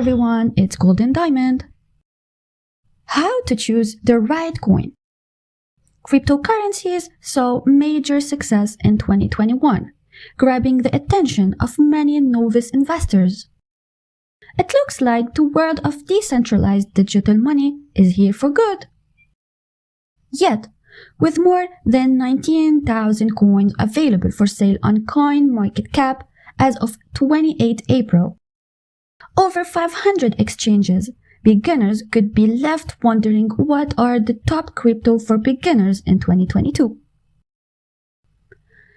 everyone, it's Golden Diamond. How to choose the right coin. Cryptocurrencies saw major success in 2021, grabbing the attention of many novice investors. It looks like the world of decentralized digital money is here for good. Yet, with more than 19,000 coins available for sale on CoinMarketCap as of 28 April, over 500 exchanges, beginners could be left wondering what are the top crypto for beginners in 2022.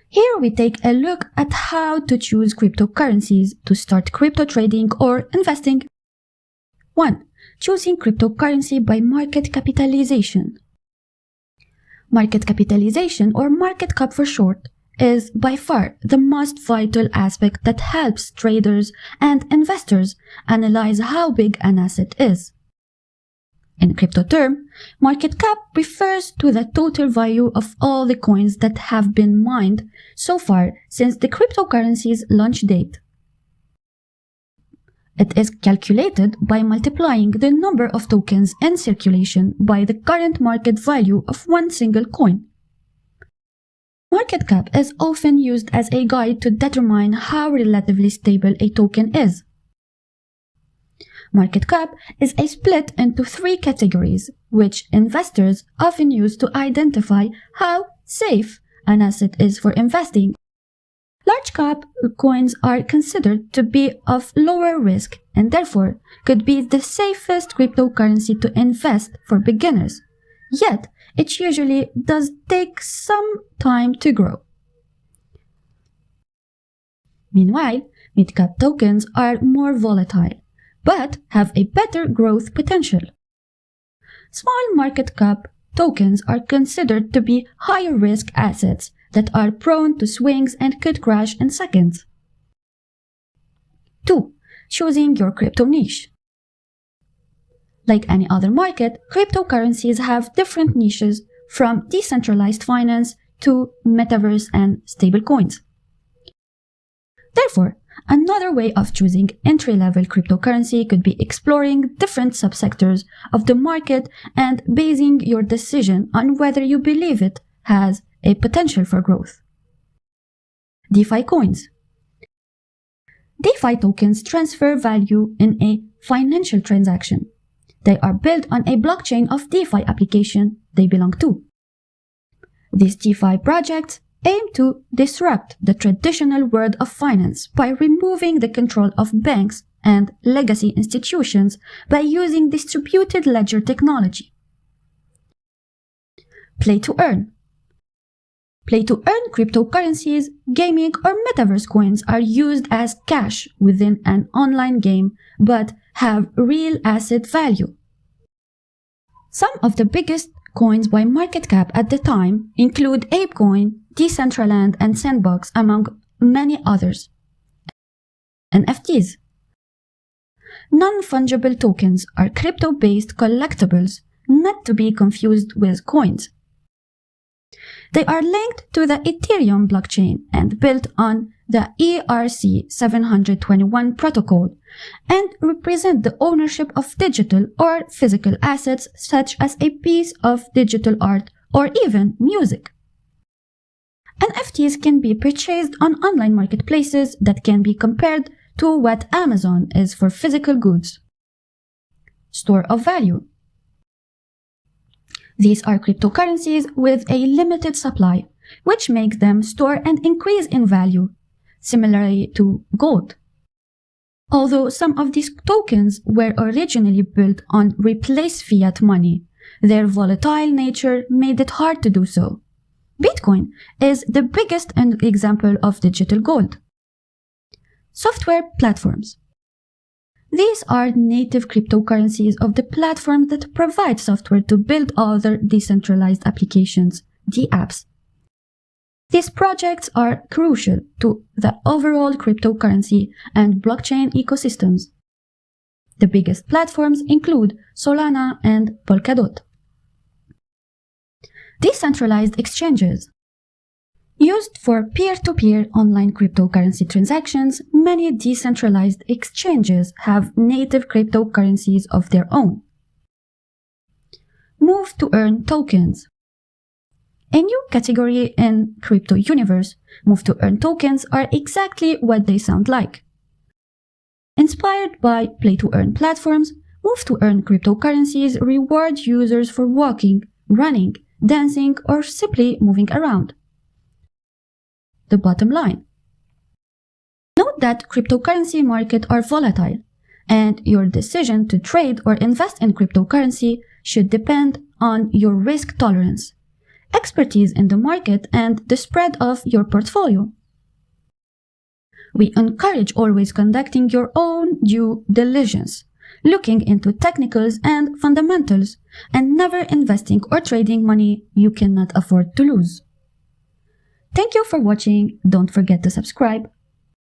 Here we take a look at how to choose cryptocurrencies to start crypto trading or investing. 1. Choosing cryptocurrency by market capitalization. Market capitalization, or market cap for short, is by far the most vital aspect that helps traders and investors analyze how big an asset is. In crypto term, market cap refers to the total value of all the coins that have been mined so far since the cryptocurrency's launch date. It is calculated by multiplying the number of tokens in circulation by the current market value of one single coin. Market cap is often used as a guide to determine how relatively stable a token is. Market cap is a split into three categories, which investors often use to identify how safe an asset is for investing. Large cap coins are considered to be of lower risk and therefore could be the safest cryptocurrency to invest for beginners. Yet, it usually does take some time to grow. Meanwhile, mid-cap tokens are more volatile, but have a better growth potential. Small market cap tokens are considered to be higher risk assets that are prone to swings and could crash in seconds. 2. Choosing your crypto niche. Like any other market, cryptocurrencies have different niches from decentralized finance to metaverse and stablecoins. Therefore, another way of choosing entry-level cryptocurrency could be exploring different subsectors of the market and basing your decision on whether you believe it has a potential for growth. DeFi coins. DeFi tokens transfer value in a financial transaction. They are built on a blockchain of DeFi application they belong to. These DeFi projects aim to disrupt the traditional world of finance by removing the control of banks and legacy institutions by using distributed ledger technology. Play to earn. Play to earn cryptocurrencies, gaming, or metaverse coins are used as cash within an online game but have real asset value. Some of the biggest coins by market cap at the time include ApeCoin, Decentraland, and Sandbox, among many others. NFTs. Non-fungible tokens are crypto-based collectibles, not to be confused with coins. They are linked to the Ethereum blockchain and built on the ERC-721 protocol and represent the ownership of digital or physical assets such as a piece of digital art or even music. NFTs can be purchased on online marketplaces that can be compared to what Amazon is for physical goods. Store of value. These are cryptocurrencies with a limited supply, which makes them store and increase in value, similarly to gold. Although some of these tokens were originally built on replace fiat money, their volatile nature made it hard to do so. Bitcoin is the biggest example of digital gold. Software platforms. These are native cryptocurrencies of the platform that provide software to build other decentralized applications, DApps. These projects are crucial to the overall cryptocurrency and blockchain ecosystems. The biggest platforms include Solana and Polkadot. Decentralized exchanges. Used for peer-to-peer online cryptocurrency transactions, many decentralized exchanges have native cryptocurrencies of their own. Move to earn tokens. A new category in crypto universe, move to earn tokens are exactly what they sound like. Inspired by play-to-earn platforms, move to earn cryptocurrencies reward users for walking, running, dancing, or simply moving around. The bottom line. Note that cryptocurrency markets are volatile, and your decision to trade or invest in cryptocurrency should depend on your risk tolerance, expertise in the market, and the spread of your portfolio. We encourage always conducting your own due diligence, looking into technicals and fundamentals, and never investing or trading money you cannot afford to lose. Thank you for watching. Don't forget to subscribe.